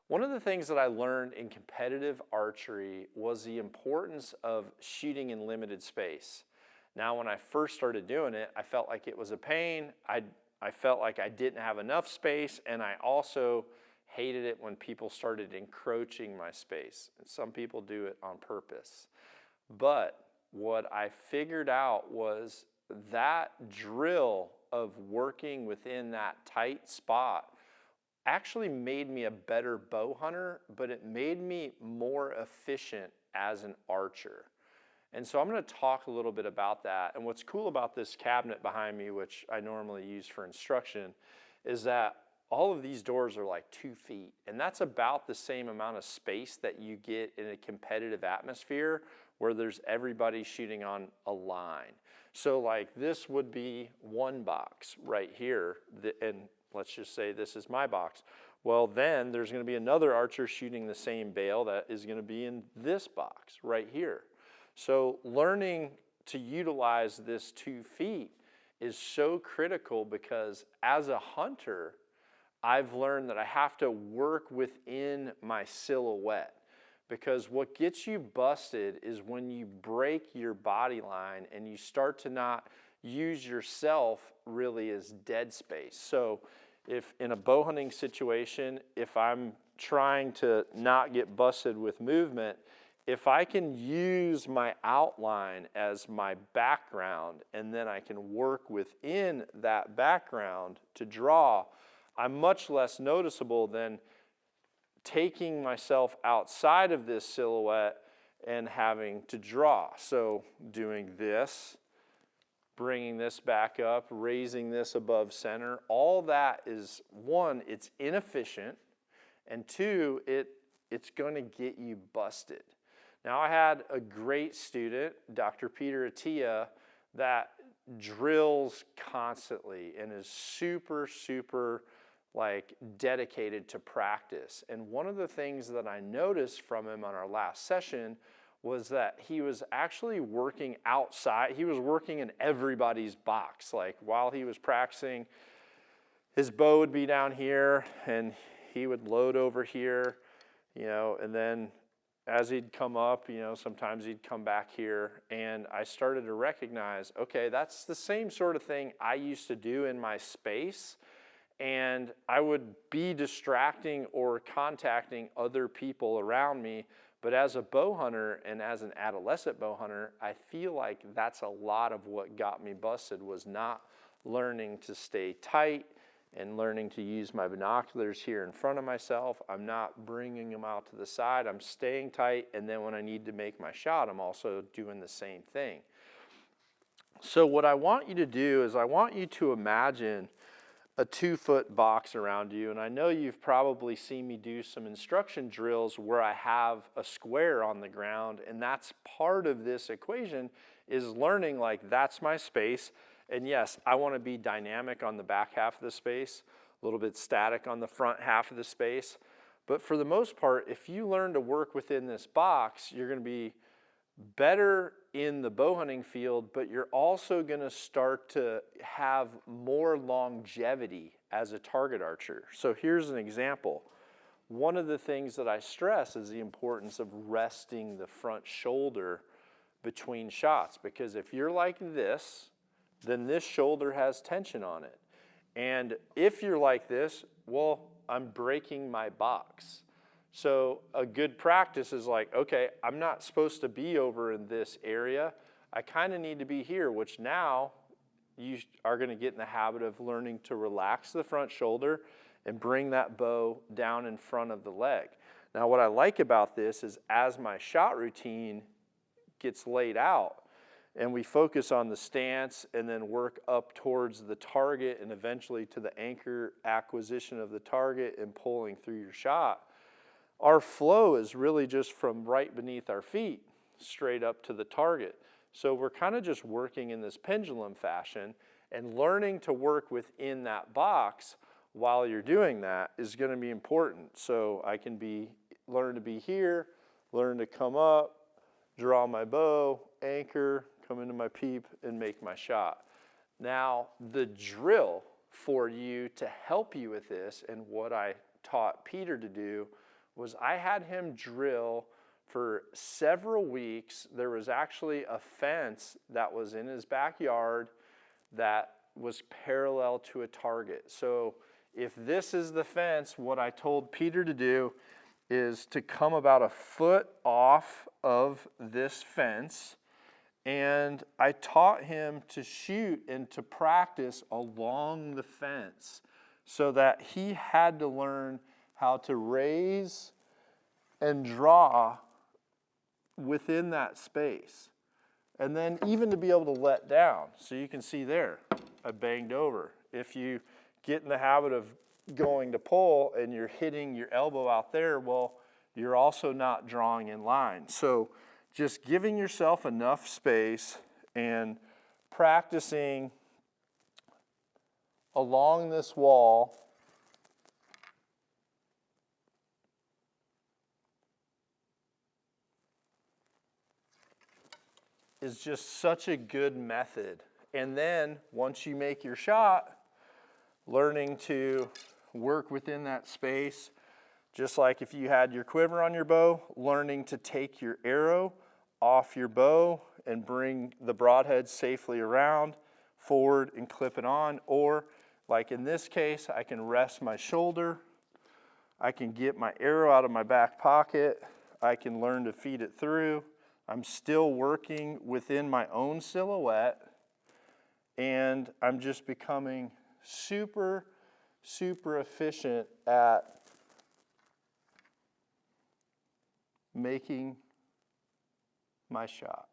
One of the things that I learned in competitive archery was the importance of shooting in limited space. Now, when I first started doing it, I felt like it was a pain. I felt like I didn't have enough space, and I also hated it when people started encroaching my space. And some people do it on purpose. But what I figured out was that drill of working within that tight spot actually made me a better bow hunter, but it made me more efficient as an archer. And so I'm going to talk a little bit about that. And what's cool about this cabinet behind me, which I normally use for instruction, is that all of these doors are like 2 feet. And that's about the same amount of space that you get in a competitive atmosphere where there's everybody shooting on a line. So like this would be one box right here, and let's just say this is my box. Well, then there's going to be another archer shooting the same bail that is going to be in this box right here. So learning to utilize this 2 feet is so critical because as a hunter, I've learned that I have to work within my silhouette, because what gets you busted is when you break your body line and you start to not use yourself really as dead space. So if in a bow hunting situation, if I'm trying to not get busted with movement, if I can use my outline as my background and then I can work within that background to draw, I'm much less noticeable than taking myself outside of this silhouette and having to draw. So doing this, bringing this back up, raising this above center, all that is, one, it's inefficient, and two, it's going to get you busted. Now, I had a great student, Dr. Peter Attia, that drills constantly and is super, super like dedicated to practice. And one of the things that I noticed from him on our last session was that he was actually working outside. He was working in everybody's box. Like while he was practicing, his bow would be down here and he would load over here, you know, and then as he'd come up, you know, sometimes he'd come back here, and I started to recognize, okay, that's the same sort of thing I used to do in my space, and I would be distracting or contacting other people around me. But as a bow hunter and as an adolescent bow hunter, I feel like that's a lot of what got me busted, was not learning to stay tight and learning to use my binoculars here in front of myself. I'm not bringing them out to the side. I'm staying tight, and then when I need to make my shot, I'm also doing the same thing. So what I want you to do is I want you to imagine a 2-foot box around you, and I know you've probably seen me do some instruction drills where I have a square on the ground, and that's part of this equation, is learning like that's my space. And yes, I want to be dynamic on the back half of the space, a little bit static on the front half of the space. But for the most part, if you learn to work within this box, you're going to be better in the bow hunting field, but you're also going to start to have more longevity as a target archer. So here's an example. One of the things that I stress is the importance of resting the front shoulder between shots, because if you're like this, then this shoulder has tension on it. And if you're like this, well, I'm breaking my box. So a good practice is like, okay, I'm not supposed to be over in this area. I kind of need to be here, which now you are going to get in the habit of learning to relax the front shoulder and bring that bow down in front of the leg. Now, what I like about this is as my shot routine gets laid out, and we focus on the stance and then work up towards the target and eventually to the anchor acquisition of the target and pulling through your shot, our flow is really just from right beneath our feet straight up to the target. So we're kind of just working in this pendulum fashion, and learning to work within that box while you're doing that is going to be important. So I can learn to be here, learn to come up, draw my bow, anchor, come into my peep, and make my shot. Now, the drill for you to help you with this, and what I taught Peter to do, was I had him drill for several weeks. There was actually a fence that was in his backyard that was parallel to a target. So if this is the fence, what I told Peter to do is to come about a foot off of this fence, and I taught him to shoot and to practice along the fence so that he had to learn how to raise and draw within that space. And then even to be able to let down. So you can see there, I banged over. If you get in the habit of going to pull and you're hitting your elbow out there, well, you're also not drawing in line. So just giving yourself enough space and practicing along this wall is just such a good method. And then once you make your shot, learning to work within that space, just like if you had your quiver on your bow, learning to take your arrow off your bow and bring the broadhead safely around, forward and clip it on. Or like in this case, I can rest my shoulder, I can get my arrow out of my back pocket, I can learn to feed it through. I'm still working within my own silhouette, and I'm just becoming super, super efficient at making my shot.